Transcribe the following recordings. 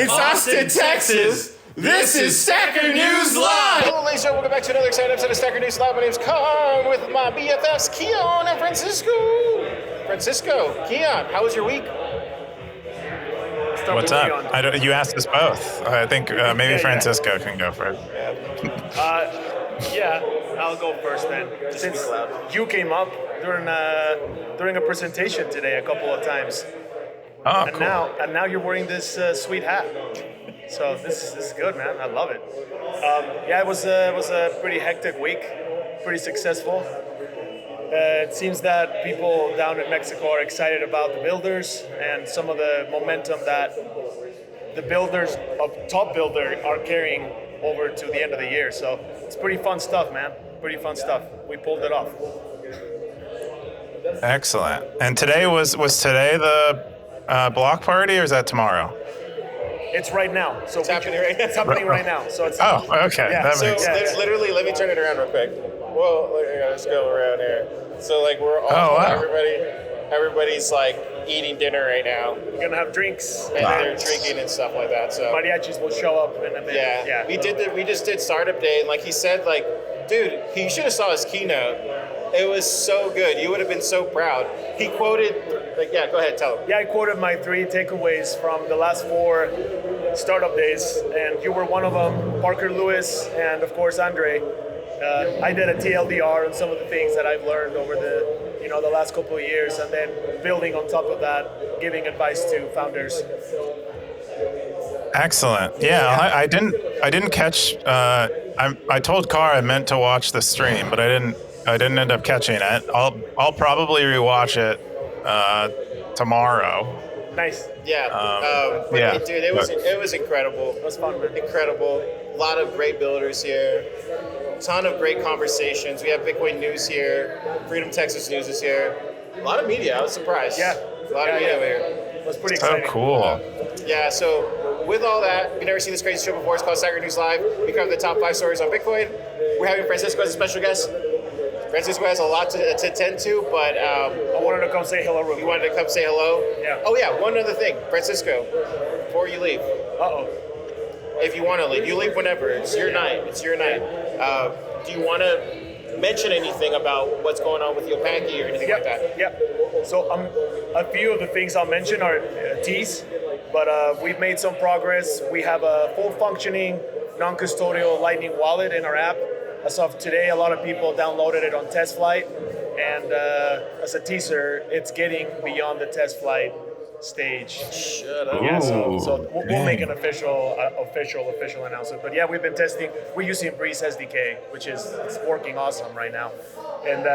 Austin, Texas. This is Stacker News Live! Hello, ladies and gentlemen. Welcome back to another exciting episode of Stacker News Live. My name's Car. I'm with my BFFs, Keyan and Francisco. Keyan, how was your week? What's up? You asked us both. I think maybe Francisco can go first. Yeah, I'll go first then. Since you came up during a presentation today a couple of times. Oh, and cool. now you're wearing this sweet hat. So this is good, man. I love it. It was a pretty hectic week, pretty successful. It seems that people down in Mexico are excited about the builders and some of the momentum that the builders of Top Builder are carrying over to the end of the year. So it's pretty fun stuff, man. Pretty fun stuff. We pulled it off. Excellent. And today was today the block party, or is that tomorrow? It's right now. So it's happening right now. It's happening right now. So it's okay. Yeah. That makes sense. Literally, let me turn it around real quick. Well, let's go around here. So we're all everybody's eating dinner right now. We're gonna have drinks and they're drinking and stuff like that. So mariachis will show up in a minute. Yeah. We just did startup day, and like he said, dude, he should have saw his keynote. It was so good. You would have been so proud. He quoted, go ahead, tell him. Yeah, I quoted my 3 takeaways from the last 4 startup days, and you were one of them, Parker Lewis, and of course, Andre. I did a TLDR on some of the things that I've learned over the last couple of years, and then building on top of that, giving advice to founders. Excellent. Yeah, I didn't catch. I told Car I meant to watch the stream, but I didn't end up catching it. I'll probably rewatch it tomorrow. Nice. Yeah. Dude, it was incredible. It was fun, man. Incredible. A lot of great builders here. Ton of great conversations. We have Bitcoin News here. Freedom Texas News is here. A lot of media. I was surprised. Yeah. A lot of media here. It was pretty exciting. So cool. So with all that, you've never seen this crazy show before. It's called Stacker News Live. We cover the top 5 stories on Bitcoin. We're having Francisco as a special guest. Francisco has a lot to attend to, but I wanted to come say hello real quick. You wanted to come say hello? Yeah. Oh yeah, one other thing. Francisco, before you leave. Uh-oh. If you want to leave, you leave whenever. It's your night. It's your night. Do you want to mention anything about what's going on with Yopaki or anything like that? Yep. So a few of the things I'll mention are teas, but we've made some progress. We have a full functioning non-custodial Lightning wallet in our app. As of today, a lot of people downloaded it on test flight, and as a teaser, it's getting beyond the test flight stage. Shut up. Yeah, so we'll make an official announcement. But yeah, we've been testing. We're using Breeze SDK, which is working awesome right now. And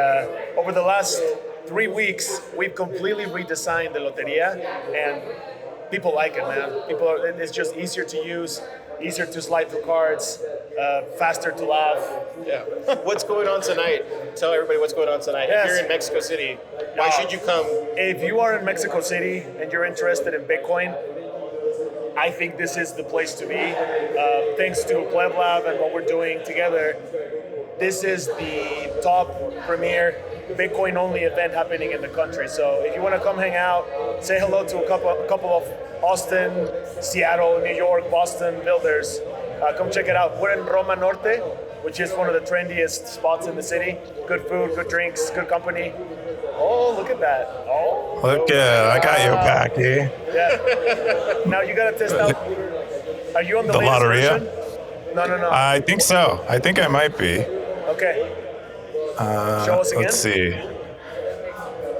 over the last 3 weeks, we've completely redesigned the Loteria, and people like it, man. It's just easier to use, easier to slide through cards, faster to laugh. Yeah. What's going on tonight? Tell everybody what's going on tonight. Yes. If you're in Mexico City, why should you come? If you are in Mexico City and you're interested in Bitcoin, I think this is the place to be. Thanks to Pleb Lab and what we're doing together, this is the top premier Bitcoin-only event happening in the country. So if you want to come hang out, say hello to a couple of Austin, Seattle, New York, Boston builders, come check it out. We're in Roma Norte, which is one of the trendiest spots in the city. Good food, good drinks, good company. Oh, look at that. Oh. Look, I got Yopaki. Yeah. Now you got to test out. Are you on the latest Loteria? version? No. I think so. I think I might be. Okay. Show us again. Let's see.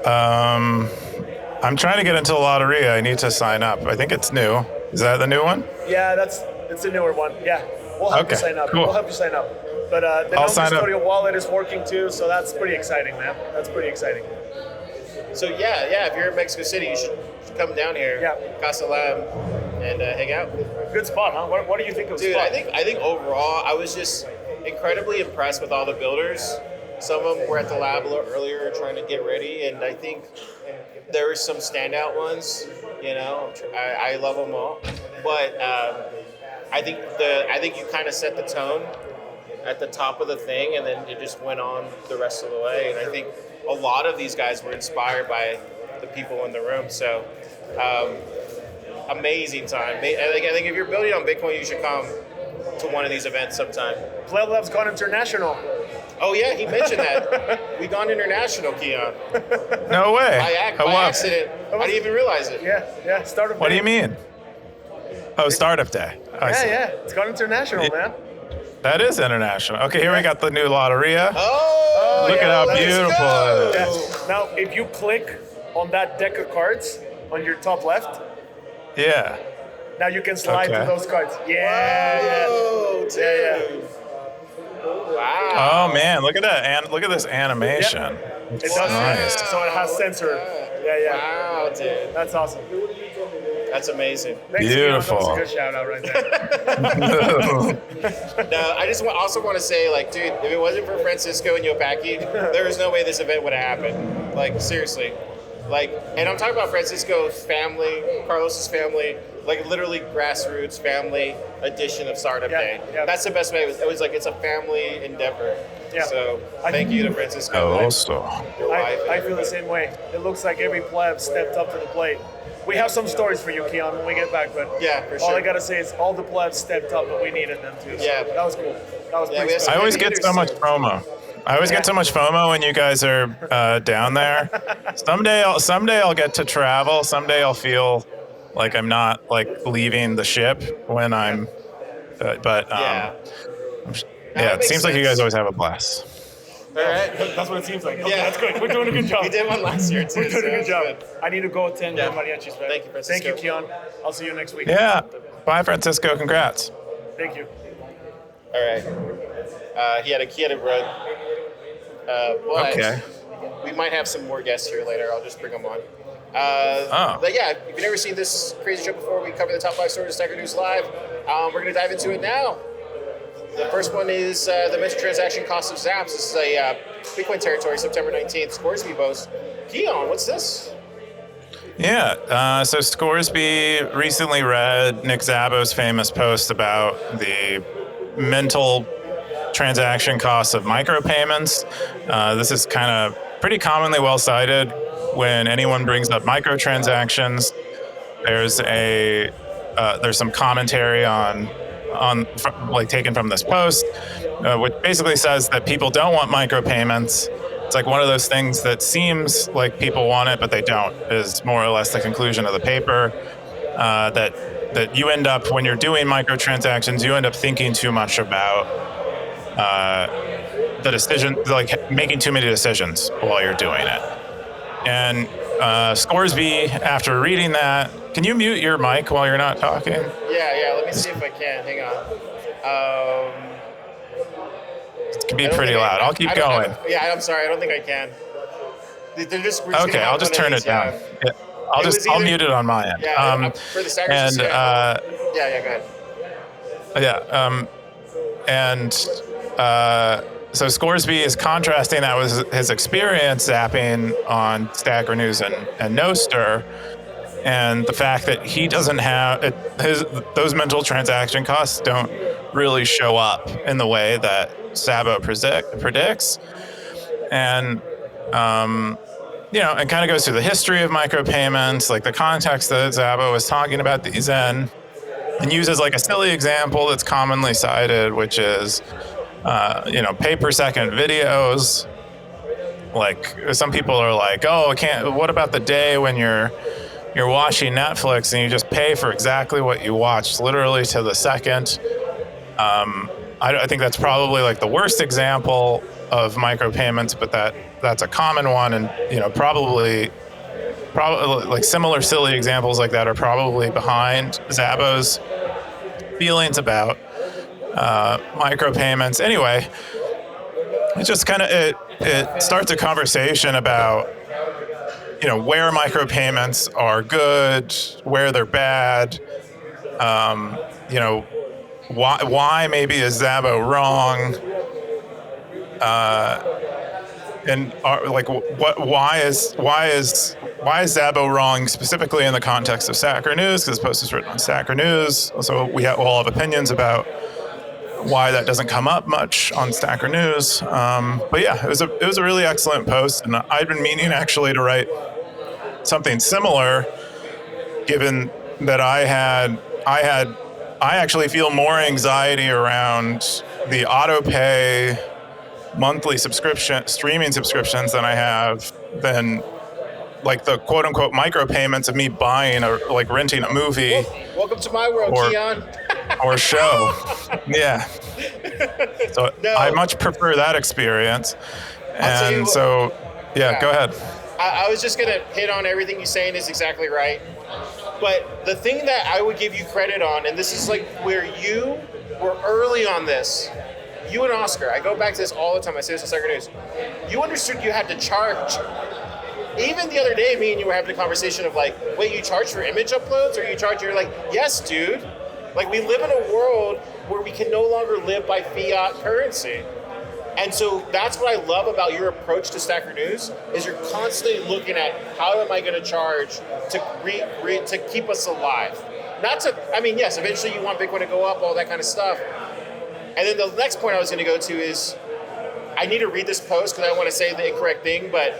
I'm trying to get into the Loteria. I need to sign up. I think it's new. Is that the new one? Yeah, it's a newer one. Yeah, we'll help you sign up. Cool. We'll help you sign up. But the non-custodial wallet is working too, so that's pretty exciting, man. That's pretty exciting. So yeah, if you're in Mexico City, you should come down here, Casa Lab, and hang out. Good spot, huh? What do you think of the spot? I think overall, I was just incredibly impressed with all the builders. Some of them were at the lab a little earlier trying to get ready, and I think there were some standout ones. I love them all, but I think you kind of set the tone at the top of the thing, and then it just went on the rest of the way. And I think a lot of these guys were inspired by the people in the room. So amazing time. I think if you're building on Bitcoin, you should come to one of these events sometime. Pleb Lab's gone international. Oh yeah, he mentioned that. We gone international, Keyan. No way. By accident. I didn't even realize it. Yeah, startup. What do day. you mean? Oh, Startup Day. I see. Yeah, it's gone international, man. That is international. Okay, here we got the new Lotteria. Oh, Look at how beautiful it Yeah. is. Now, if you click on that deck of cards on your top left, Yeah. now you can slide Okay. to those cards. Yeah. Oh, dude. Yeah. Wow. Oh man, look at that! And look at this animation. It It's does. nice. So it has sensor. Yeah. Wow, dude. That's awesome. That's amazing. Thanks, Keon. Beautiful. That was a good shout out right there. No, I just also want to say, like, dude, if it wasn't for Francisco and Yopaki, there was no way this event would have happened. Like, seriously. Like, and I'm talking about Francisco's family, Carlos's family, like literally grassroots family edition of Startup Day. Yeah. That's the best way. It was like, it's a family endeavor. Yeah. So thank you to Francisco. Also, Your wife. I feel the same way. It looks like every pleb stepped up to the plate. We have some stories for you, Keon, when we get back, but Yeah, for all sure. I gotta say is all the plebs stepped up, but we needed them too. So Yeah. that was cool. That was Yeah, we pretty have special. I always get so much FOMO. I always get so much FOMO when you guys are down there. Someday I'll get to travel. Someday I'll feel like I'm not like leaving the ship when I'm. But Yeah. yeah, it makes seems like you sense. guys always have a blast. All right. That's what it seems like. Okay, Yeah. that's good. We're doing a good job. We did one last year, too. We're doing a so good that's job. good. I need to go attend Yeah. the mariachis, man. Thank you, Francisco. Thank you, Keon. I'll see you next week. Yeah. Bye, Francisco. Congrats. Thank you. All right. He had a run. But Okay. we might have some more guests here later. I'll just bring them on. Oh. But yeah, if you've never seen this crazy show before, we cover the top 5 stories of Stacker News Live. We're going to dive into it now. The first one is the mental transaction cost of Zaps. This is a Bitcoin territory, September 19th. Scoresby boast. Keon, what's this? Yeah, so Scoresby recently read Nick Szabo's famous post about the mental transaction costs of micropayments. This is kind of pretty commonly well cited when anyone brings up microtransactions. There's some commentary on like taken from this post, which basically says that people don't want micropayments. It's like one of those things that seems like people want it, but they don't, is more or less the conclusion of the paper. That you end up, when you're doing microtransactions, you end up thinking too much about the decision, like making too many decisions while you're doing it. And Scoresby, after reading that, can you mute your mic while you're not talking? Yeah, let me see if I can. Hang on. It can be pretty loud. I'll keep going. I'm sorry. I don't think I can. They're just Okay, I'll just turn it down. Yeah, I'll mute it on my end. Yeah, for the stackers. And go ahead. So Scoresby is contrasting that with his experience zapping on Stacker News and Nostr, and the fact that he doesn't have those mental transaction costs don't really show up in the way that Szabo predicts, and it kind of goes through the history of micropayments, like the context that Szabo was talking about these in, and uses like a silly example that's commonly cited, which is pay per second videos. Like some people are like, oh, what about the day when you're watching Netflix and you just pay for exactly what you watched, literally to the second. I think that's probably like the worst example of micropayments, but that's a common one, and probably like similar silly examples like that are probably behind Szabo's feelings about micropayments. Anyway, it just kind of it starts a conversation about where micropayments are good, where they're bad, why maybe is Szabo wrong, and why is Szabo wrong specifically in the context of Stacker News, because this post is written on Stacker News, so we'll all have opinions about why that doesn't come up much on Stacker News. But yeah, it was a really excellent post, and I'd been meaning actually to write something similar, given that I actually feel more anxiety around the auto pay monthly streaming subscriptions than like the quote unquote micropayments of me buying or like renting a movie Welcome to my world, or Keyan. or show. Yeah. So No. I much prefer that experience. tell you And what- so, yeah, go ahead. I was just gonna hit on everything you're saying is exactly right. But the thing that I would give you credit on, and this is like where you were early on this, you and Oscar, I go back to this all the time, I say this on Sacred News, you understood you had to charge. Even the other day, me and you were having a conversation of like, wait, you charge for image uploads, or you charge, you're like, yes, dude. Like, we live in a world where we can no longer live by fiat currency. And so that's what I love about your approach to Stacker News, is you're constantly looking at how am I going to charge to keep us alive. Not to, I mean, yes, eventually you want Bitcoin to go up, all that kind of stuff. And then the next point I was going to go to is, I need to read this post because I want to say the incorrect thing, but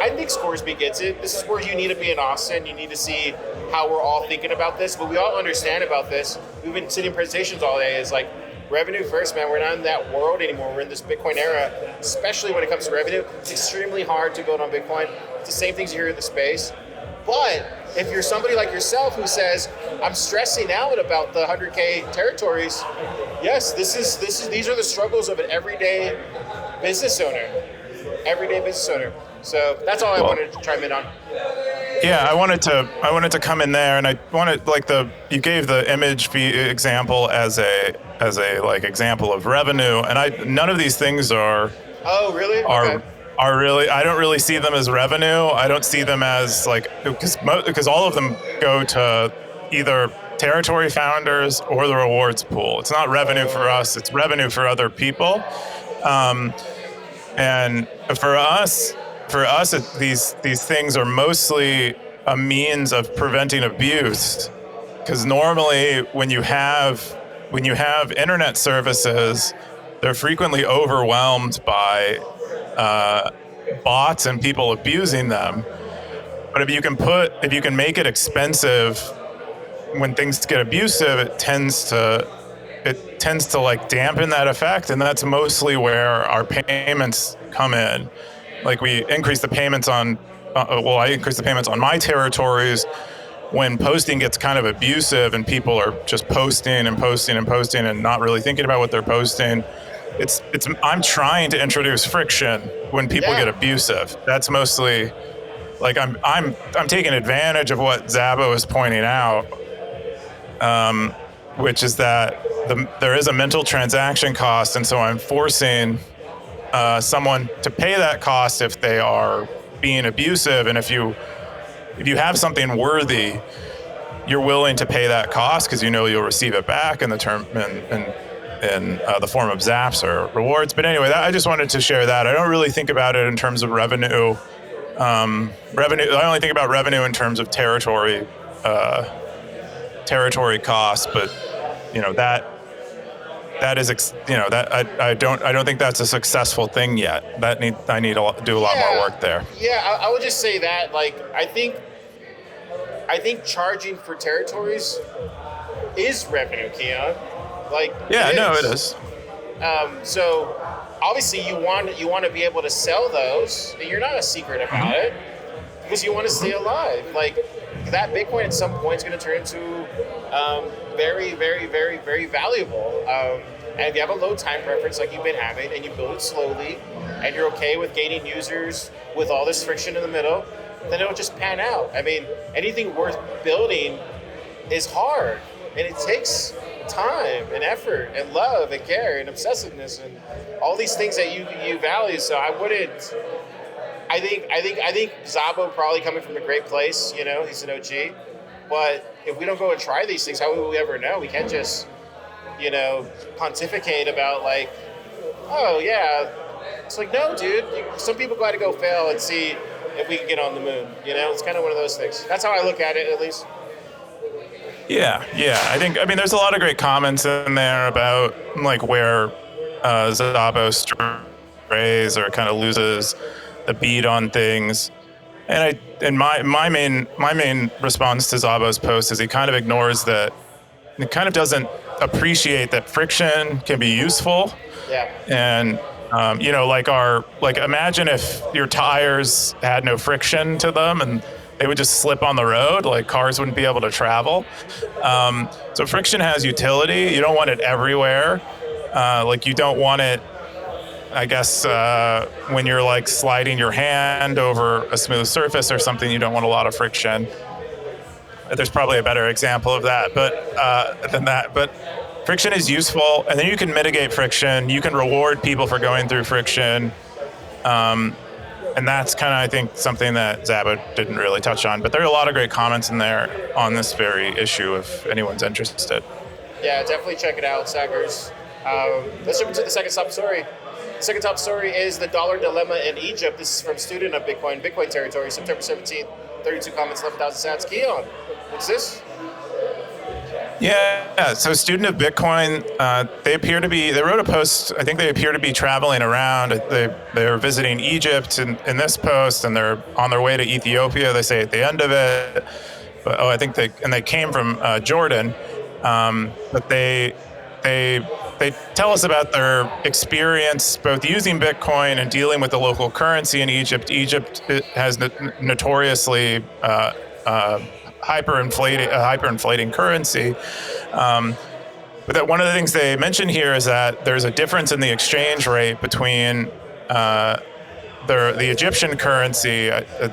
I think Scoresby gets it. This is where you need to be in Austin. You need to see how we're all thinking about this, but we all understand about this. We've been sitting in presentations all day. It's like, revenue first, man. We're not in that world anymore. We're in this Bitcoin era, especially when it comes to revenue. It's extremely hard to build on Bitcoin. It's the same things you hear in the space. But if you're somebody like yourself who says, I'm stressing out about the 100K territories, yes, these are the struggles of an everyday business owner. Everyday business owner. So that's all I wanted to chime in on. Yeah, I wanted to come in there, and I wanted you gave the image example as a like example of revenue, and none of these things are. Oh, really? Okay. Are really, I don't really see them as revenue. I don't see them as like, because all of them go to either territory founders or the rewards pool. It's not revenue for us, it's revenue for other people. And for us, these things are mostly a means of preventing abuse. Because normally when you have internet services, they're frequently overwhelmed by bots and people abusing them. But if you can make it expensive when things get abusive, it tends to like dampen that effect, and that's mostly where our payments come in. Like we increase the payments on, I increase the payments on my territories when posting gets kind of abusive and people are just posting and posting and posting and not really thinking about what they're posting. I'm trying to introduce friction when people get abusive. That's mostly like I'm taking advantage of what Zabo is pointing out, which is that there is a mental transaction cost, and so I'm forcing someone to pay that cost if they are being abusive. And if you have something worthy, you're willing to pay that cost because you know you'll receive it back in the term in the form of Zaps or rewards. But anyway, I just wanted to share that. I don't really think about it in terms of revenue. I only think about revenue in terms of territory costs. But that is I don't think that's a successful thing yet. I need to do a lot more work there. Yeah, I would just say that I think charging for territories is revenue, Keyan. It is. So obviously you want to be able to sell those, and you're not a secret about it because you want to stay alive. Like that Bitcoin at some point is going to turn into very, very, very, very valuable. And if you have a low time preference like you've been having, and you build it slowly, and you're okay with gaining users with all this friction in the middle, then it'll just pan out. I mean, anything worth building is hard, and it takes time and effort and love and care and obsessiveness and all these things that you value. So I think Zabo probably coming from a great place, he's an OG. But if we don't go and try these things, how will we ever know? We can't just, pontificate about oh yeah. It's like, no, dude, some people got to go fail and see if we can get on the moon. It's kind of one of those things. That's how I look at it, at least. Yeah. I mean, there's a lot of great comments in there about where Zabo strays or kind of loses the beat on things. And my main response to Szabo's post is he kind of ignores that. He kind of doesn't appreciate that friction can be useful. Yeah. And like imagine if your tires had no friction to them and they would just slip on the road, like cars wouldn't be able to travel. So friction has utility. You don't want it everywhere. Like you don't want it, I guess, when you're like sliding your hand over a smooth surface or something, you don't want a lot of friction. There's probably a better example of that, than that. But friction is useful, and then you can mitigate friction. You can reward people for going through friction. And that's kind of, I think, something that Szabo didn't really touch on. But there are a lot of great comments in there on this very issue if anyone's interested. Yeah, definitely check it out, Sackers. Let's jump into the second top story. The second top story is the dollar dilemma in Egypt. This is from Student of Bitcoin Territory, September 17th. 32 comments, 11,000 sats. Keyan, what's this? Yeah, so Student of Bitcoin, they wrote a post, I think they appear to be traveling around. They're visiting Egypt in this post, and they're on their way to Ethiopia, they say at the end of it. But, they came from Jordan. But they tell us about their experience both using Bitcoin and dealing with the local currency in Egypt. Egypt has notoriously hyperinflating currency. But that one of the things they mention here is that there's a difference in the exchange rate between the Egyptian currency.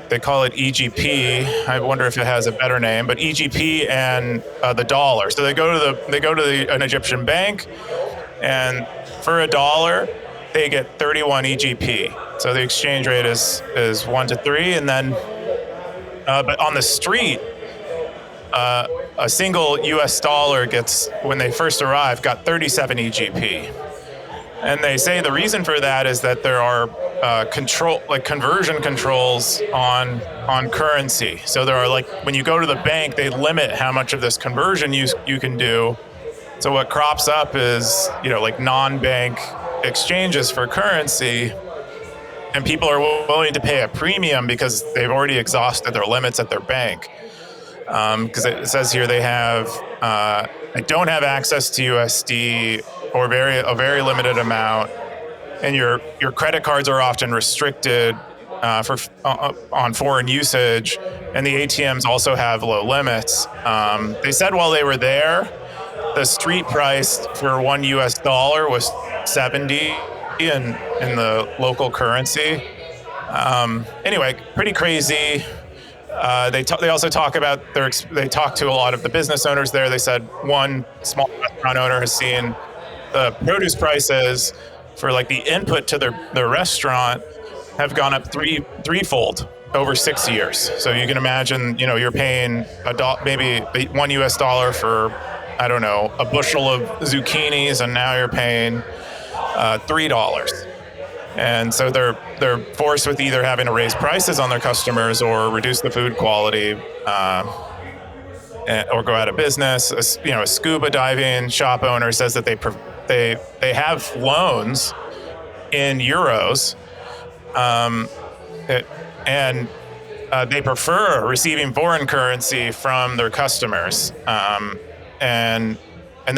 They call it EGP. I wonder if it has a better name, but EGP and the dollar. So they go to an Egyptian bank, and for $1, they get 31 EGP. So the exchange rate is 1 to 3, and then but on the street, a single U.S. dollar when they first arrive, got 37 EGP. And they say the reason for that is that there are conversion controls on currency. So there are when you go to the bank, they limit how much of this conversion you can do. So what crops up is non-bank exchanges for currency, and people are willing to pay a premium because they've already exhausted their limits at their bank. Because it says here they don't have access to USD or a very limited amount, and your credit cards are often restricted on foreign usage, and the ATMs also have low limits. They said while they were there, the street price for $1 US was 70 in the local currency. Anyway, pretty crazy. They also talk about they talk to a lot of the business owners there. They said one small restaurant owner has seen the produce prices for the input to their restaurant have gone up threefold over 6 years. So you can imagine, you're paying maybe $1 US for, I don't know, a bushel of zucchinis, and now you're paying $3. And so they're forced with either having to raise prices on their customers or reduce the food quality, or go out of business. A scuba diving shop owner says that they have loans in euros, and they prefer receiving foreign currency from their customers. And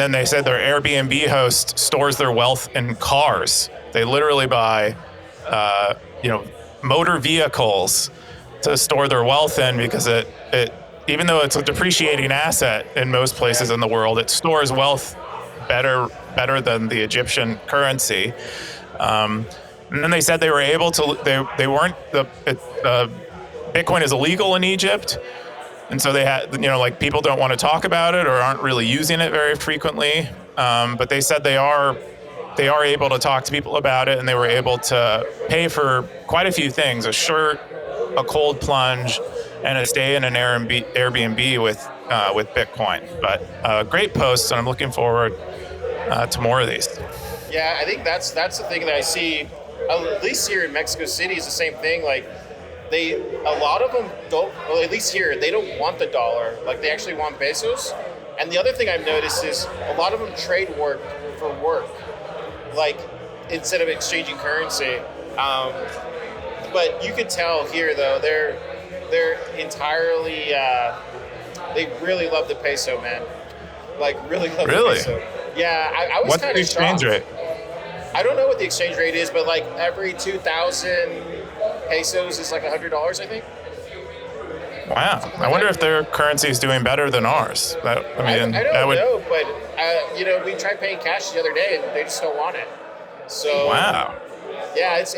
then they said their Airbnb host stores their wealth in cars. They literally buy, motor vehicles to store their wealth in, because it even though it's a depreciating asset in most places in the world, it stores wealth better than the Egyptian currency. And then they said they were able to. They weren't Bitcoin is illegal in Egypt. And so they had, people don't want to talk about it or aren't really using it very frequently. But they said they are able to talk to people about it, and they were able to pay for quite a few things: a shirt, a cold plunge, and a stay in an Airbnb with Bitcoin. But great posts, and I'm looking forward to more of these. Yeah, I think that's the thing that I see, at least here in Mexico City, is the same thing. A lot of them don't, well, at least here, they don't want the dollar. They actually want pesos. And the other thing I've noticed is a lot of them trade work for work, instead of exchanging currency. But you could tell here, though, they're entirely. They really love the peso, man. Like really love the peso. Yeah, I was What's kind the of exchange shocked. rate? I don't know what the exchange rate is, but like every 2,000 pesos is like $100, I think. Wow. I wonder if their currency is doing better than ours. I don't know, but we tried paying cash the other day, and they just don't want it. So Wow. yeah, it's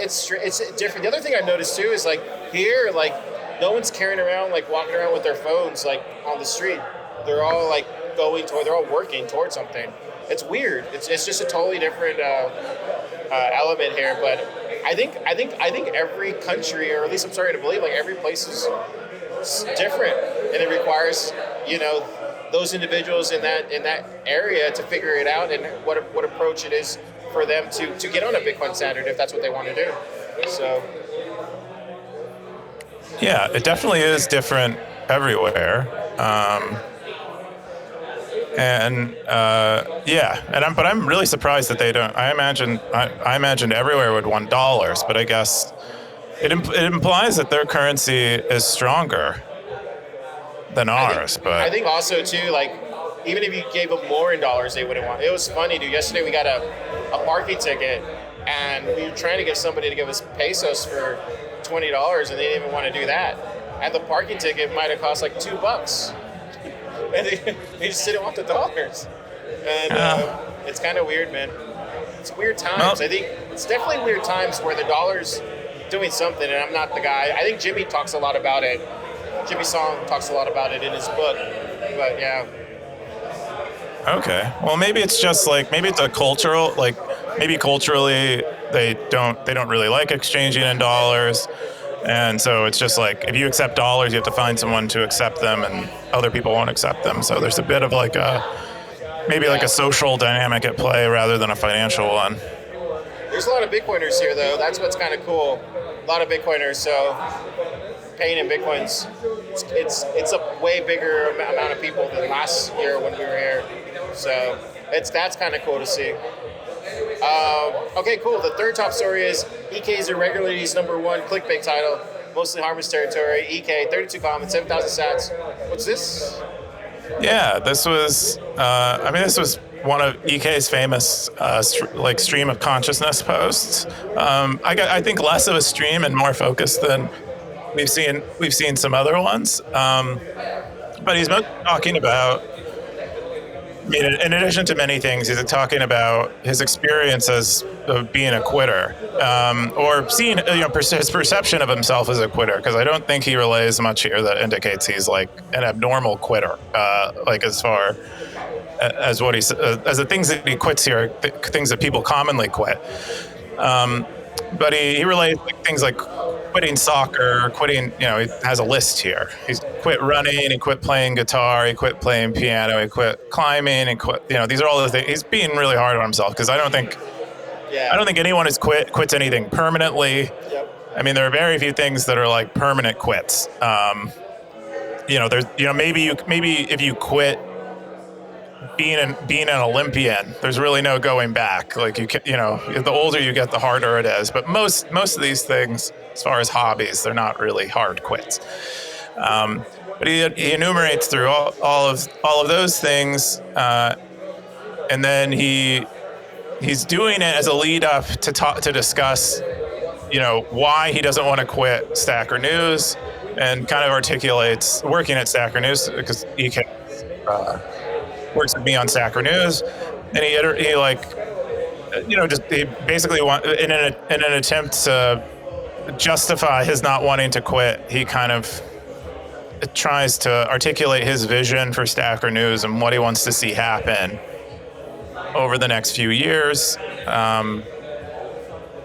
different. The other thing I noticed too is like here, like no one's carrying around, like walking around with their phones like on the street. They're all like they're all working towards something. It's weird. It's just a totally different element here. But I think every country, or at least I'm starting to believe, like every place is different, and it requires those individuals in that area to figure it out, and what approach it is for them to get on a Bitcoin standard if that's what they want to do. So yeah, it definitely is different everywhere. But I'm really surprised that they don't. I imagined everywhere would want dollars, but I guess it implies that their currency is stronger than ours. I think also too, like even if you gave them more in dollars, they wouldn't want. It was funny, dude. Yesterday we got a parking ticket, and we were trying to get somebody to give us pesos for $20, and they didn't even want to do that. And the parking ticket might have cost like $2. And they just didn't want the dollars. And it's kind of weird, man. It's weird times. Well, I think it's definitely weird times where the dollar's doing something, and I'm not the guy. I think Jimmy talks a lot about it. Jimmy Song talks a lot about it in his book. But yeah. Okay. Well, maybe it's just like, maybe it's a cultural, like maybe culturally they don't really like exchanging in dollars. And so it's just like, if you accept dollars, you have to find someone to accept them, and other people won't accept them. So there's a bit of like like a social dynamic at play rather than a financial one. There's a lot of Bitcoiners here, though. That's what's kind of cool. A lot of Bitcoiners. So paying in Bitcoins, it's a way bigger amount of people than last year when we were here. So that's kind of cool to see. Okay, cool. The third top story is EK's Irregularities #1 clickbait title, mostly harmless territory. EK 32 comments, 7,000 sats. What's this? Yeah, this was. This was one of EK's famous stream of consciousness posts. I think less of a stream and more focused than we've seen some other ones. But he's mostly talking about. I mean, in addition to many things, he's talking about his experiences of being a quitter, or seeing, his perception of himself as a quitter. Because I don't think he relays much here that indicates he's like an abnormal quitter. Like as far as what as the things that he quits here, things that people commonly quit. But he relays like things like quitting soccer, quitting, he has a list here. He's quit running, he quit playing guitar, he quit playing piano, he quit climbing, and quit, these are all the things. He's being really hard on himself, because I don't think anyone has quits anything permanently. Yep. I mean, there are very few things that are like permanent quits. Maybe if you quit being an Olympian, there's really no going back. Like the older you get, the harder it is. But most of these things, as far as hobbies, they're not really hard quits. But he enumerates through all of those things, and then he's doing it as a lead up to discuss, why he doesn't want to quit Stacker News, and kind of articulates working at Stacker News, because EK works with me on Stacker News, and he basically in an attempt to justify his not wanting to quit, he kind of tries to articulate his vision for Stacker News and what he wants to see happen over the next few years. And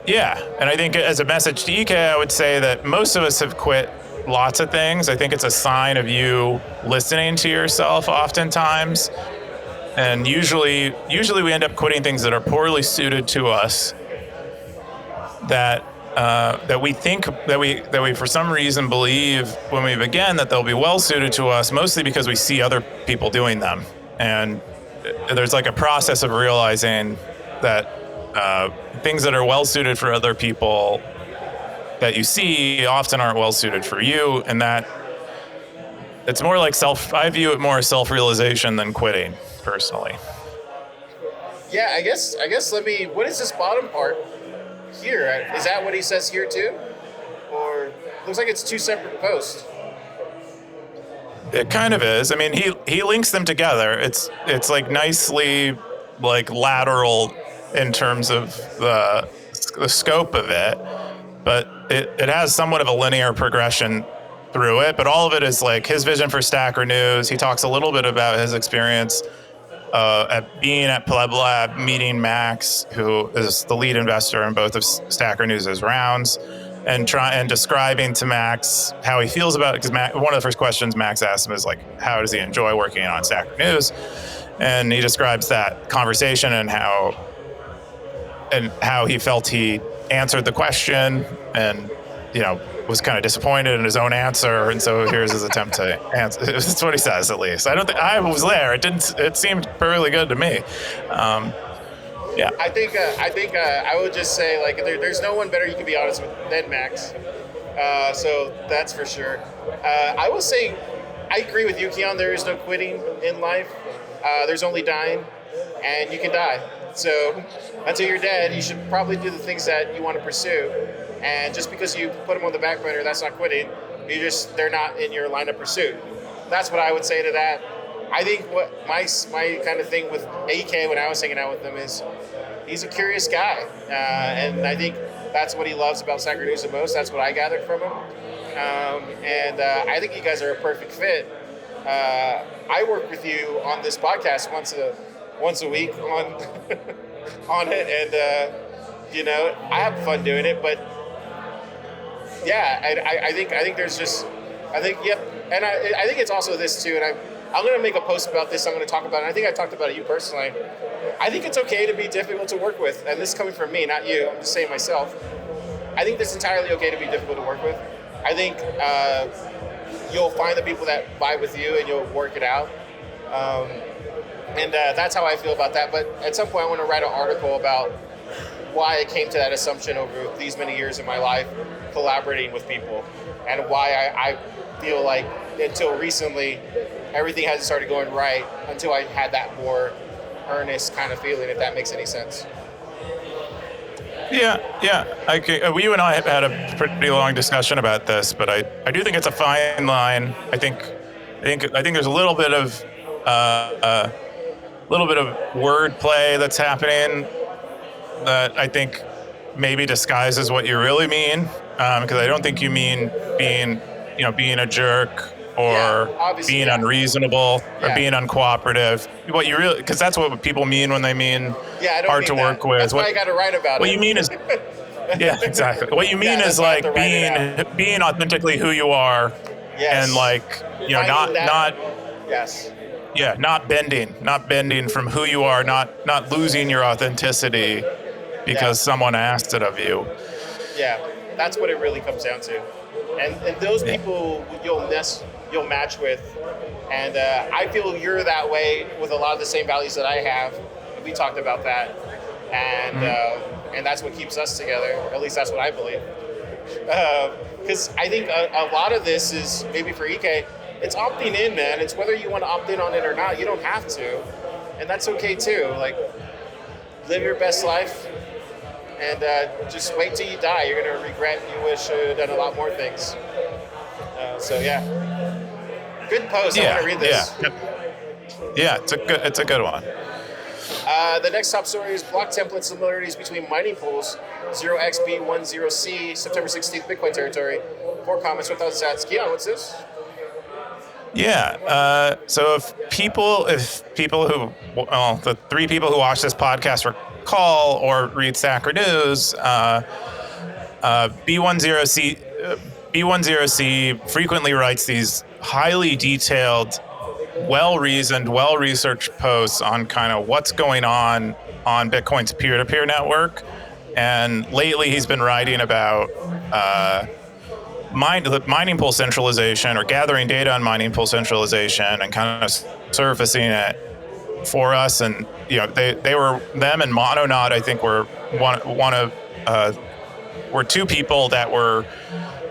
I think as a message to EK, I would say that most of us have quit lots of things. I think it's a sign of you listening to yourself oftentimes. And usually we end up quitting things that are poorly suited to us, that we think that we for some reason believe when we begin that they'll be well suited to us, mostly because we see other people doing them. And there's like a process of realizing that things that are well suited for other people, that you see often aren't well suited for you, and that it's more like I view it more as self-realization than quitting, personally. Yeah, I guess what is this bottom part here? Is that what he says here too? Or looks like it's two separate posts. It kind of is. I mean, he links them together. It's like nicely like lateral in terms of the scope of it, but it has somewhat of a linear progression through it. But all of it is like his vision for Stacker News. He talks a little bit about his experience at being at Pleb Lab, meeting Max, who is the lead investor in both of Stacker News' rounds, and describing to Max how he feels about it. Because one of the first questions Max asked him is like, how does he enjoy working on Stacker News? And he describes that conversation and how he felt he answered the question, and was kind of disappointed in his own answer, and so here's his attempt to answer. That's what he says, at least. I don't think I was there. It seemed perfectly good to me. Yeah. I think I would just say like there's no one better you can be honest with than Max. So that's for sure. I will say I agree with you, Keyan. There is no quitting in life. There's only dying, and you can die. So until you're dead, you should probably do the things that you want to pursue. And just because you put them on the back burner, that's not quitting. They're not in your line of pursuit. That's what I would say to that. I think what my kind of thing with AK when I was hanging out with him is he's a curious guy. And I think that's what he loves about Stacker News the most. That's what I gathered from him. And I think you guys are a perfect fit. I work with you on this podcast once a week on on it, and I have fun doing it. But yeah, I think there's just and I think it's also this too. And I'm going to make a post about this. I'm going to talk about it. I think I talked about it you personally. I think it's okay to be difficult to work with, and this is coming from me, not you. I'm just saying myself. I think it's entirely okay to be difficult to work with. I think you'll find the people that vibe with you, and you'll work it out. And that's how I feel about that. But at some point, I want to write an article about why I came to that assumption over these many years of my life, collaborating with people, and why I feel like until recently, everything hasn't started going right until I had that more earnest kind of feeling, if that makes any sense. Yeah. You and I have had a pretty long discussion about this, but I do think it's a fine line. I think there's a little bit of wordplay that's happening that I think maybe disguises what you really mean, because I don't think you mean being a jerk or being unreasonable or being uncooperative. What you really, because that's what people mean when they mean hard to work with. That's why I got to write about it. What you mean is, yeah, exactly. What you mean is like being authentically who you are, and like not bending from who you are, not losing your authenticity because someone asked it of you. Yeah, that's what it really comes down to. And those people you'll match with, and I feel you're that way with a lot of the same values that I have. We talked about that, and that's what keeps us together. At least that's what I believe. Because I think a lot of this is maybe for EK. It's opting in, man. It's whether you want to opt in on it or not. You don't have to, and that's okay too. Like, live your best life, and just wait till you die. You're gonna regret. You wish you had done a lot more things. So yeah, good post. I want to read this. Yeah, it's a good one. The next top story is block template similarities between mining pools. 0xB10C, September 16th, Bitcoin territory. 4 comments, 1,000 sats. Keyan, what's this? Yeah. So if people who, the 3 people who watch this podcast recall or read Stacker News, B10C frequently writes these highly detailed, well-reasoned, well-researched posts on kind of what's going on Bitcoin's peer-to-peer network. And lately he's been writing about mining pool centralization, or gathering data on mining pool centralization and kind of surfacing it for us. And them and Mononaut, I think, were one of were two people that were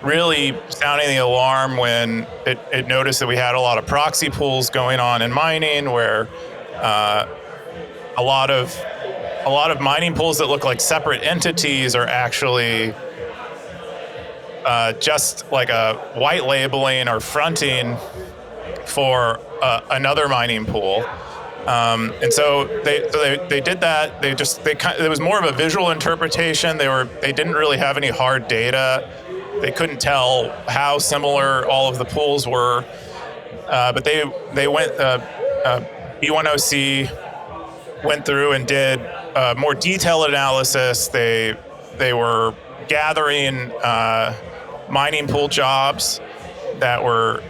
really sounding the alarm when it noticed that we had a lot of proxy pools going on in mining, where a lot of mining pools that look like separate entities are actually just like a white labeling or fronting for another mining pool. And so they did that. It was more of a visual interpretation. They didn't really have any hard data. They couldn't tell how similar all of the pools were. But they went, B10C went through and did more detailed analysis. They were gathering mining pool jobs that were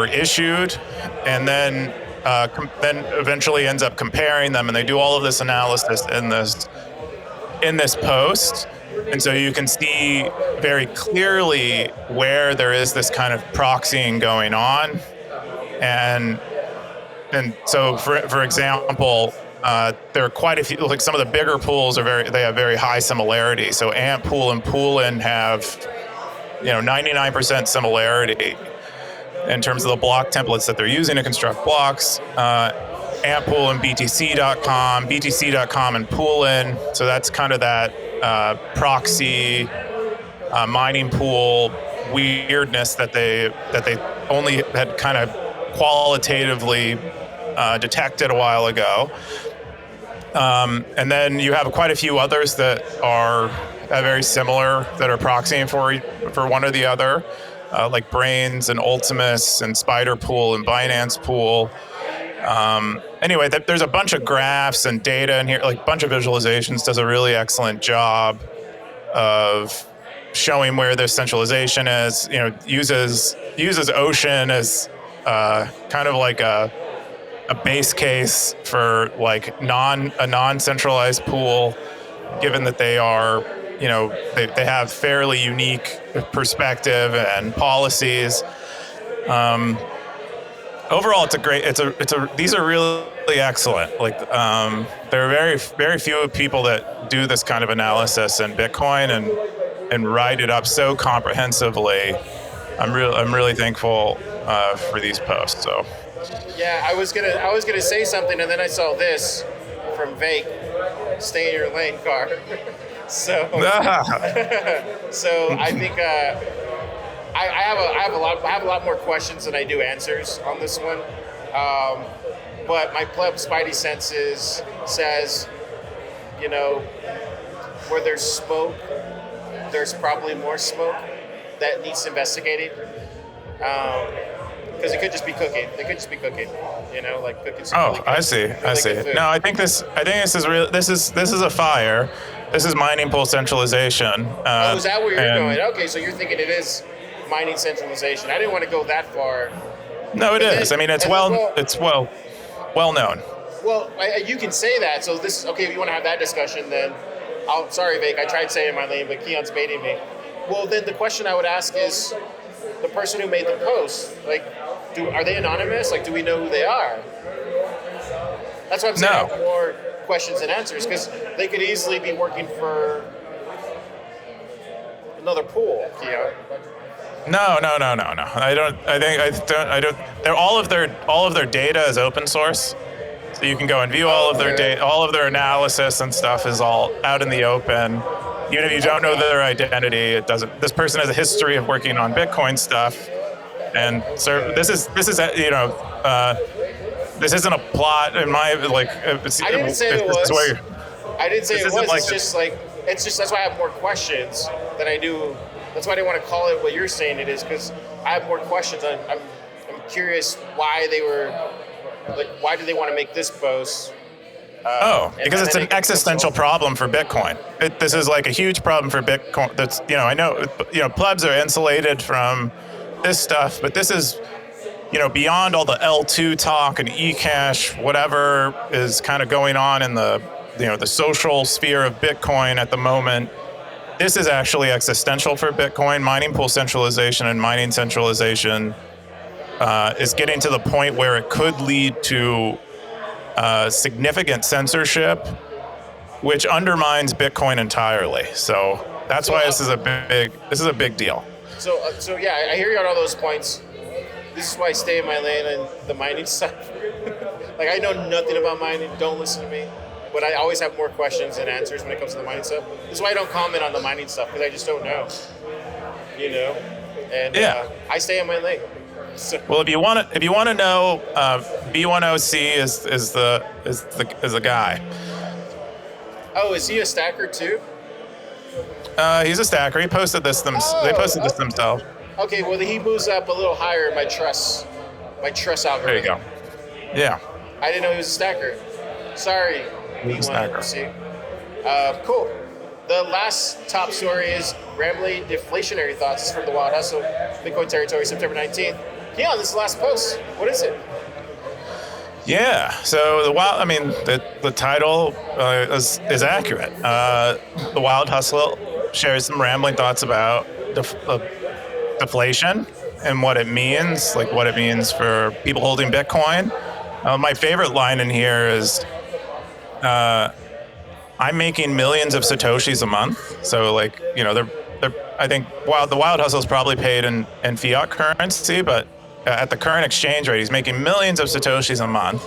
issued, and then eventually ends up comparing them, and they do all of this analysis in this post. And so you can see very clearly where there is this kind of proxying going on. And so for example, there are quite a few, like some of the bigger pools they have very high similarity. So AMP pool and poolin have 99% similarity in terms of the block templates that they're using to construct blocks. AMP pool and BTC.com and poolin. So that's kind of that proxy mining pool weirdness that they only had kind of qualitatively detected a while ago. And then you have quite a few others that are very similar, that are proxying for one or the other, like Brains and Ultimus and Spider Pool and Binance Pool. Anyway, there's a bunch of graphs and data in here, like a bunch of visualizations. Does a really excellent job of showing where this centralization is. Uses Ocean as kind of like a base case for like a non-centralized pool, given that they are, they have fairly unique perspective and policies. Overall, these are really excellent. Like, there are very, very few people that do this kind of analysis in Bitcoin and write it up so comprehensively. I'm really thankful for these posts. So. Yeah, I was gonna say something, and then I saw this from Vake. Stay in your lane, Car. So I think I have a lot more questions than I do answers on this one. But my pleb spidey senses says, where there's smoke, there's probably more smoke that needs investigating. Because it could just be cooking. They could just be cooking, like cooking. I see. No, I think this is real. This is a fire. This is mining pool centralization. Is that where you're going? Okay, so you're thinking it is mining centralization. I didn't want to go that far. No, it is. I mean, it's well known. Well, you can say that. So this, okay, if you want to have that discussion, then sorry, Vake, I tried saying my name, but Keyan's baiting me. Well, then the question I would ask is, the person who made the post, like, are they anonymous? Like, do we know who they are? That's what I'm saying. No. More questions and answers, because they could easily be working for another pool, Keyan. No. I don't. All of their data is open source, so you can go and view all of their data. All of their analysis and stuff is all out in the open. Even if you don't know their identity, it doesn't. This person has a history of working on Bitcoin stuff, and so this isn't a plot in my like. I didn't say it was. I didn't say it was. It's just that's why I have more questions than I do. That's why I didn't want to call it what you're saying it is, because I have more questions. I'm curious why they were like. Why did they want to make this post? Because it's an existential problem for Bitcoin. This is like a huge problem for Bitcoin. That's, I know, plebs are insulated from this stuff, but this is, beyond all the L2 talk and eCash, whatever is kind of going on in the social sphere of Bitcoin at the moment. This is actually existential for Bitcoin. Mining pool centralization and mining centralization is getting to the point where it could lead to significant censorship, which undermines Bitcoin entirely. So That's So, why this is a big deal. So yeah, I hear you on all those points. This is why I stay in my lane and the mining stuff. Like, I know nothing about mining. Don't listen to me. But I always have more questions than answers when it comes to the mining stuff. This is why I don't comment on the mining stuff, because I just don't know. You know, and I stay in my lane. So. Well, if you want to know, B10C is the guy. Oh, is he a stacker too? He's a stacker. He posted this They posted this themselves. Okay, well, he moves up a little higher in my trust algorithm. There you go. Yeah. I didn't know he was a stacker. Sorry, B10C. Cool. The last top story is rambling deflationary thoughts. This is from the Wild Hustle, Bitcoin Territory, September 19th. Keyan, this is the last post. What is it? Yeah. So the title is accurate. The Wild Hustle shares some rambling thoughts about deflation and what it means, like what it means for people holding Bitcoin. My favorite line in here is, I'm making millions of Satoshis a month. So I think the Wild Hustle is probably paid in fiat currency, but at the current exchange rate, he's making millions of Satoshis a month.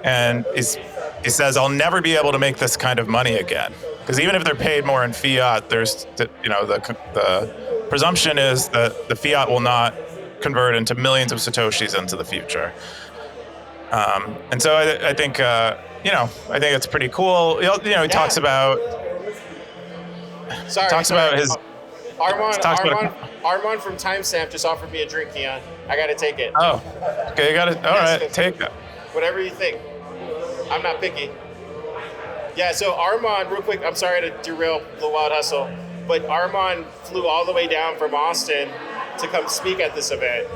And he says, I'll never be able to make this kind of money again. Because even if they're paid more in fiat, there's, the presumption is that the fiat will not convert into millions of Satoshis into the future. And so I think, I think it's pretty cool. He talks about... About his... Armand from Timestamp just offered me a drink, Keyan. I got to take it. Oh, okay, you got it. All right, take it. Whatever you think. I'm not picky. Yeah, so Armand, real quick, I'm sorry to derail the Wild Hustle, but Armand flew all the way down from Austin to come speak at this event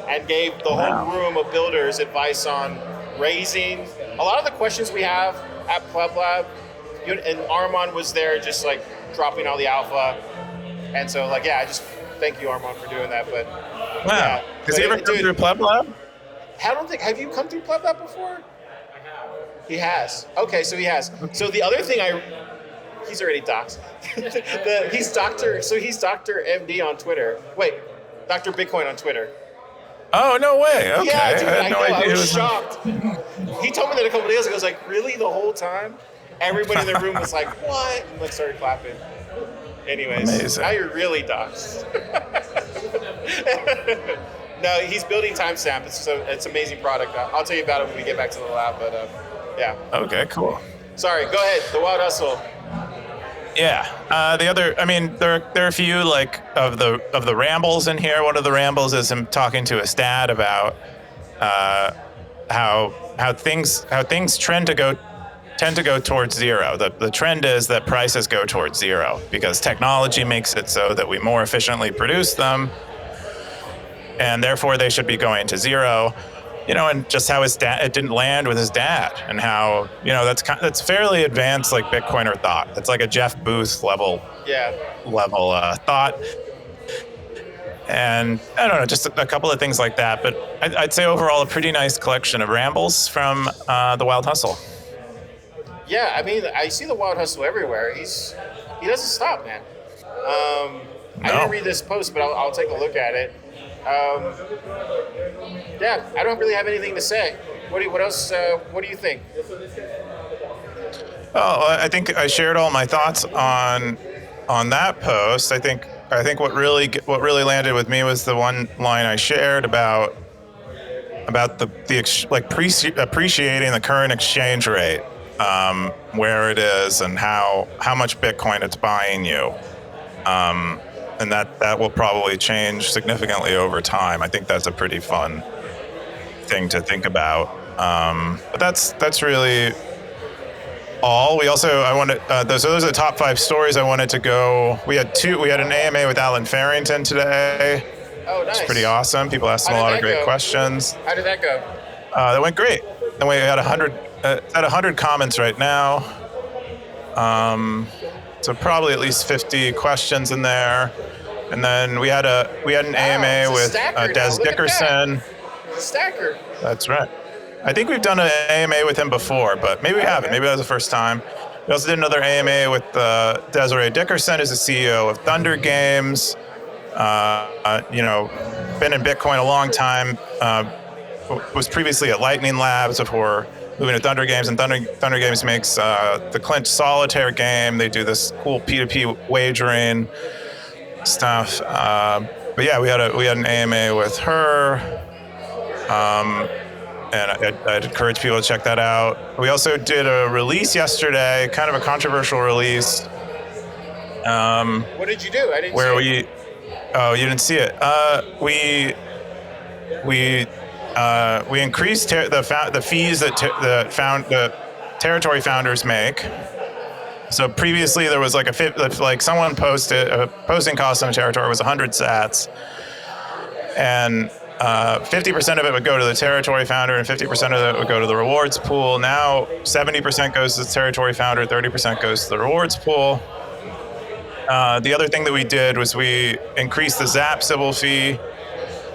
and gave the whole room of builders advice on raising. A lot of the questions we have at Pleb Lab, and Armand was there just like dropping all the alpha. And so, I just thank you, Armand, for doing that. But wow, has he ever come through Pleb Lab? Have you come through Pleb Lab before? He has. Okay, so he has. So the other thing he's already doxed. He's Dr. MD on Twitter. Wait, Dr. Bitcoin on Twitter. Oh, no way. Okay. Yeah, dude, I had no idea. I was shocked. He told me that a couple days ago. I was like, really, the whole time? Everybody in the room was like, what? And started clapping. Anyways, amazing. Now you're really doxed. No, he's building Timestamp. It's an amazing product. I'll tell you about it when we get back to the lab, but yeah. Okay, cool. Sorry, go ahead. The Wild Hustle. Yeah. There are a few of the rambles in here. One of the rambles is him talking to his dad about how things tend to go towards zero. The trend is that prices go towards zero because technology makes it so that we more efficiently produce them, and therefore they should be going to zero. And just how it didn't land with his dad, and how that's fairly advanced Bitcoiner thought. It's like a Jeff Booth level thought. And I don't know, just a couple of things like that. But I'd say overall a pretty nice collection of rambles from the Wild Hustle. Yeah, I see the Wild Hustle everywhere. He doesn't stop, man. I didn't read this post, but I'll take a look at it. Yeah, I don't really have anything to say. What else? What do you think? Oh, I think I shared all my thoughts on that post. I think what really landed with me was the one line I shared about appreciating the current exchange rate, where it is, and how much Bitcoin it's buying you. And that will probably change significantly over time. I think that's a pretty fun thing to think about. But that's really all. We also, those are the top 5 stories I wanted to go. We had an AMA with Alan Farrington today. Oh, nice. It's pretty awesome. People asked him a lot of great questions. How did that go? That went great. Then we had 100 comments right now. So probably at least 50 questions in there. And then we had an AMA with Des Dickerson. Stacker. That's right. I think we've done an AMA with him before, but maybe we haven't. Maybe that was the first time. We also did another AMA with Desiree Dickerson, who's the CEO of Thunder Games. Been in Bitcoin a long time. Was previously at Lightning Labs before moving to Thunder Games, and Thunder Games makes the Clinch Solitaire game. They do this cool P2P wagering stuff. But yeah, we had an AMA with her, and I'd encourage people to check that out. We also did a release yesterday, kind of a controversial release. What did you do? I didn't. Where we? Oh, you didn't see it. We increased the fees that the territory founders make. So previously there was someone posted a posting cost on a territory was 100 sats, and 50% of it would go to the territory founder and 50% of it would go to the rewards pool. Now 70% goes to the territory founder, 30% goes to the rewards pool. The other thing that we did was we increased the Zaps sybil fee.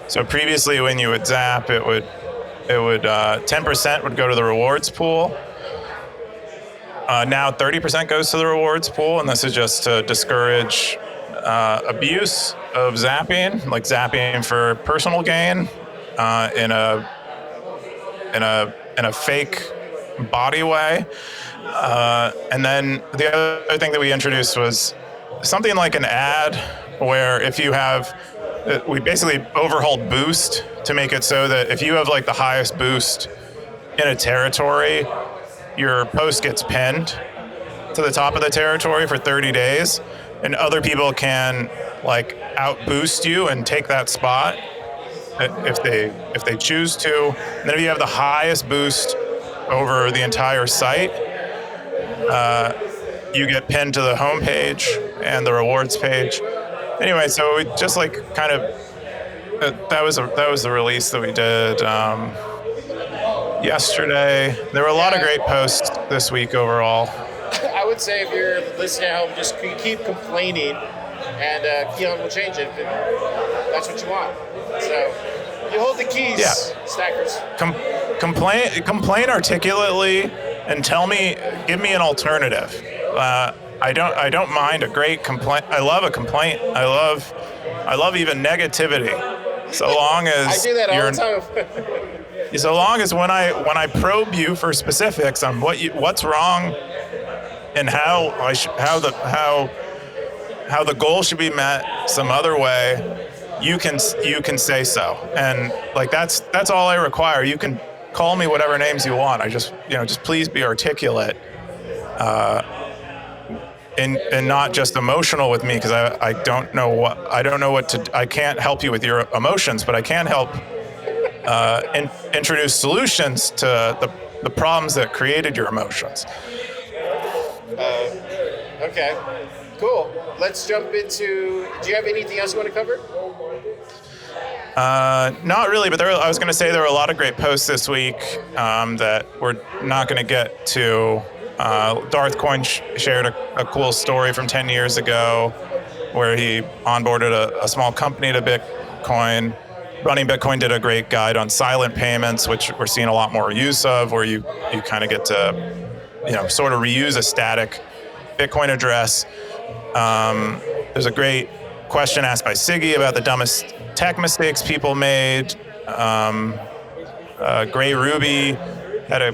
So previously, when you would Zap, it would 10% would go to the rewards pool. Now 30% goes to the rewards pool, and this is just to discourage abuse of zapping, like zapping for personal gain, in a fake body way. And then the other thing that we introduced was something like an ad, where if you have, we basically overhauled boost to make it so that if you have like the highest boost in a territory, your post gets pinned to the top of the territory for 30 days, and other people can like out boost you and take that spot if they choose to. And then if you have the highest boost over the entire site, you get pinned to the home page and the rewards page. Anyway, so we just like kind of that was the release that we did yesterday. There were a lot of great posts this week overall. I would say if you're listening at home, just keep complaining, and Keyan will change it. That's what you want. So you hold the keys, stackers. Complain articulately and give me an alternative. I don't mind a great complaint. I love a complaint. I love even negativity. So long as I do that all the time. So long as when I probe you for specifics on what's wrong and how the goal should be met some other way, you can say so. And like that's all I require. You can call me whatever names you want. I just please be articulate. And not just emotional with me, because I don't know what to. I can't help you with your emotions, but I can help introduce solutions to the problems that created your emotions. Okay, cool. Let's jump into. Do you have anything else you want to cover? Not really, but I was going to say there were a lot of great posts this week that we're not going to get to. Darth Coin shared a cool story from 10 years ago where he onboarded a small company to Bitcoin. Running Bitcoin did a great guide on silent payments, which we're seeing a lot more use of, where you kind of get to, sort of reuse a static Bitcoin address. There's a great question asked by Siggy about the dumbest tech mistakes people made. Gray Ruby had a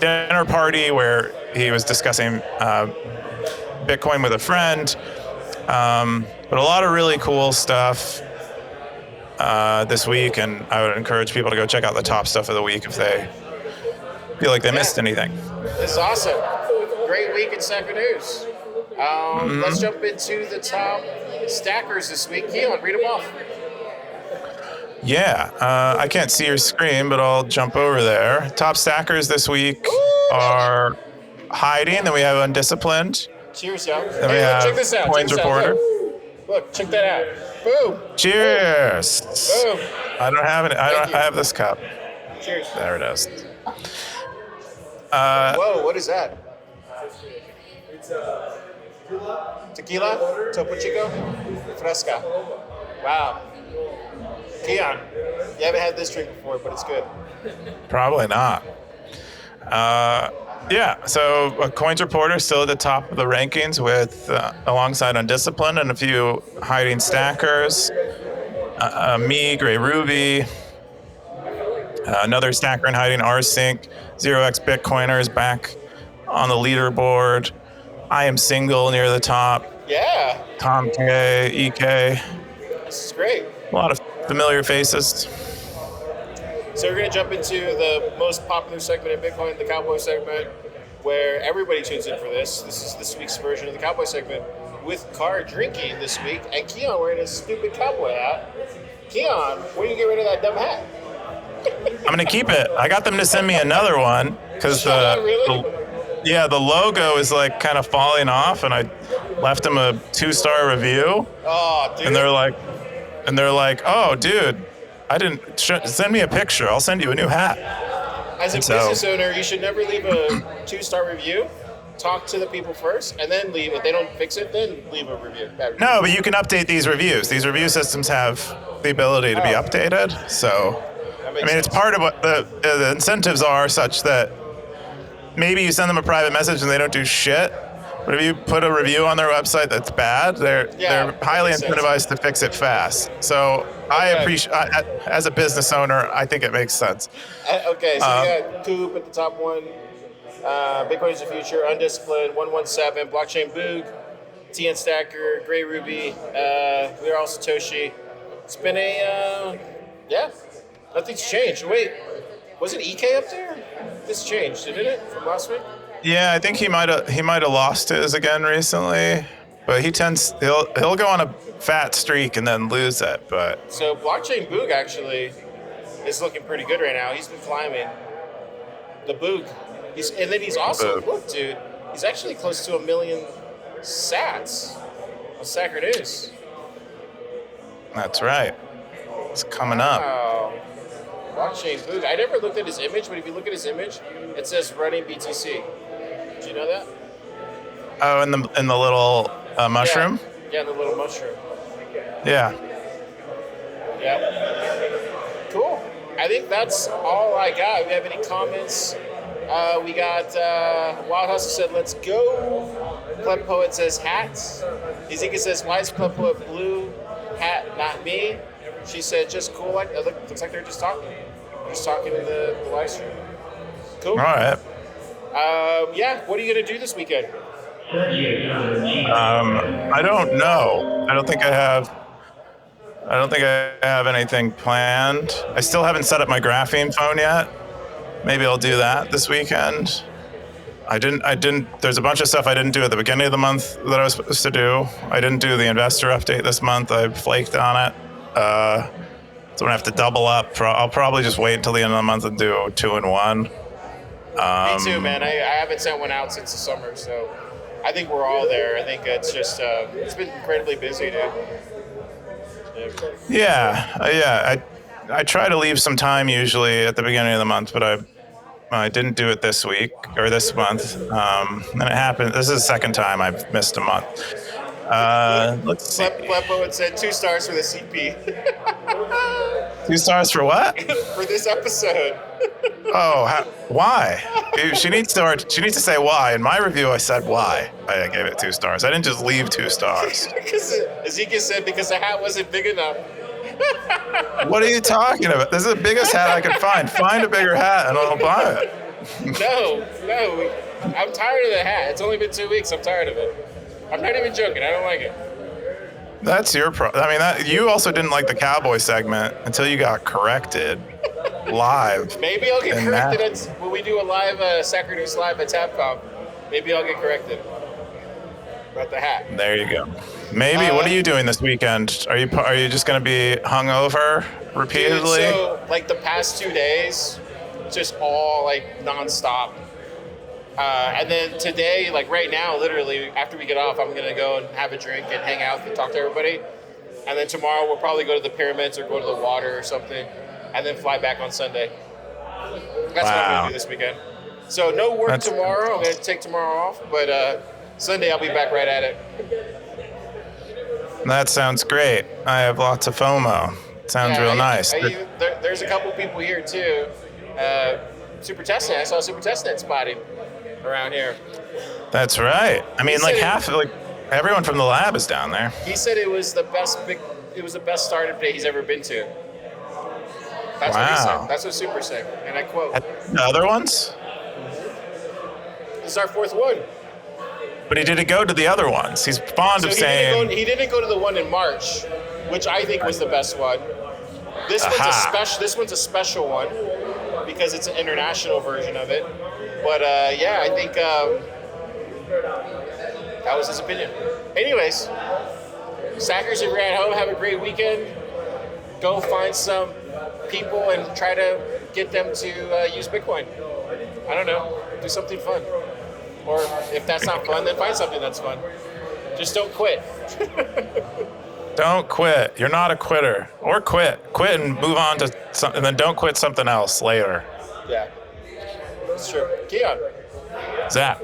dinner party where he was discussing Bitcoin with a friend. But a lot of really cool stuff this week, and I would encourage people to go check out the top stuff of the week if they feel like they missed anything. This is awesome. Great week in Stacker News. Let's jump into the top stackers this week. Keyan, read them off. Yeah, I can't see your screen, but I'll jump over there. Top stackers this week are Hiding, then we have Undisciplined. Cheers, y'all. Then we have check this out. Coins Reporter. Look, check that out. Boom. Cheers. Boom. I don't have it. I have this cup. Cheers. There it is. Whoa, what is that? Tequila? Topo Chico? Fresca. Wow. Keyan, you haven't had this drink before, but it's good. Probably not. Yeah, so Coins Reporter still at the top of the rankings with alongside Undisciplined and a few hiding stackers. Me, Gray Ruby, another stacker in hiding, rsync, 0x Bitcoiner is back on the leaderboard. I am single near the top. Yeah. Tom K, EK. This is great. A lot of familiar faces. So we're going to jump into the most popular segment in Bitcoin, the Cowboy segment, where everybody tunes in for this. This is this week's version of the Cowboy segment with Car drinking this week and Keyan wearing a stupid cowboy hat. Keyan, when do you get rid of that dumb hat? I'm going to keep it. I got them to send me another one because the logo is like kind of falling off, and I left them a 2-star review. Oh, dude. And they're like, oh, dude, send me a picture. I'll send you a new hat. As a business owner, you should never leave a 2-star review. Talk to the people first, and then leave. If they don't fix it, then leave a review. No, but you can update these reviews. These review systems have the ability to be updated. So, it's part of what the incentives are, such that maybe you send them a private message and they don't do shit. But if you put a review on their website that's bad, they're highly incentivized to fix it fast. So I appreciate, as a business owner, I think it makes sense. Okay, so we got Coop at the top one. Bitcoin is the future, Undisciplined, 117, Blockchain Boog, TN Stacker, Gray Ruby, we are all Satoshi. It's been nothing's changed. Wait, wasn't EK up there? This changed, didn't it, from last week? Yeah, I think he might have lost his again recently, but he'll go on a fat streak and then lose it. But so Blockchain Boog actually is looking pretty good right now. He's been climbing the Boog. He's also look, dude. He's actually close to 1 million sats on Stacker News. That's right. It's coming up. Wow. Blockchain Boog. I never looked at his image, but if you look at his image, it says running BTC. Did you know that? Oh, in the little mushroom? Yeah, the little mushroom. Yeah. Cool. I think that's all I got. If you have any comments, we got Wild Hustle said, let's go. Club Poet says hats. Ezekiel says, why is Club Poet blue hat, not me? She said, just cool. Looks like they're just talking. Just talking in the live stream. Cool. All right. What are you going to do this weekend? I don't know. I don't think I have anything planned. I still haven't set up my graphene phone yet. Maybe I'll do that this weekend. I didn't, there's a bunch of stuff I didn't do at the beginning of the month that I was supposed to do. I didn't do the investor update this month. I flaked on it. So I'm gonna have to double up. I'll probably just wait until the end of the month and do 2-in-1. Me too, man. I haven't sent one out since the summer, so I think we're all there. I think it's just, it's been incredibly busy, dude. Yeah. I try to leave some time usually at the beginning of the month, but I didn't do it this week or this month. And it happened. This is the second time I've missed a month. Let's see. Pleppo had said 2 stars for the CP. 2 stars for what? For this episode. Oh, why? She needs to say why. In my review, I said why. I gave it 2 stars. I didn't just leave 2 stars. Because Ezekiel said because the hat wasn't big enough. What are you talking about? This is the biggest hat I could find. Find a bigger hat and I'll buy it. No. I'm tired of the hat. It's only been 2 weeks. I'm tired of it. I'm not even joking. I don't like it. That's your problem. I mean, you also didn't like the cowboy segment until you got corrected live. Maybe I'll get corrected when we do a live Stacker News live at TabCon. Maybe I'll get corrected about the hat. There you go. Maybe. What are you doing this weekend? Are you just going to be hungover repeatedly? Dude, so like the past 2 days, just all like nonstop. And then today, like right now, literally after we get off, I'm gonna go and have a drink and hang out and talk to everybody. And then tomorrow we'll probably go to the pyramids or go to the water or something, and then fly back on Sunday. That's what I'm gonna do this weekend. So no work tomorrow. I'm gonna take tomorrow off, but Sunday I'll be back right at it. That sounds great. I have lots of FOMO. Sounds real nice. There's a couple people here too. Super Testnet. I saw Super Testnet spotting around here. That's right. I mean, like everyone from the lab is down there. He said it was the best startup day he's ever been to. That's what he said. That's what Super said. And I quote. The other ones? This is our fourth one. But he didn't go to the other ones. He's fond of saying... He didn't go to the one in March, which I think was the best one. This one's a special one because it's an international version of it. But I think that was his opinion. Anyways, Sackers, if you're at home, have a great weekend. Go find some people and try to get them to use Bitcoin. I don't know. Do something fun. Or if that's not fun, then find something that's fun. Just don't quit. Don't quit. You're not a quitter. Or quit. Quit and move on to something, and then don't quit something else later. Yeah. That's true. Keyan. Zap.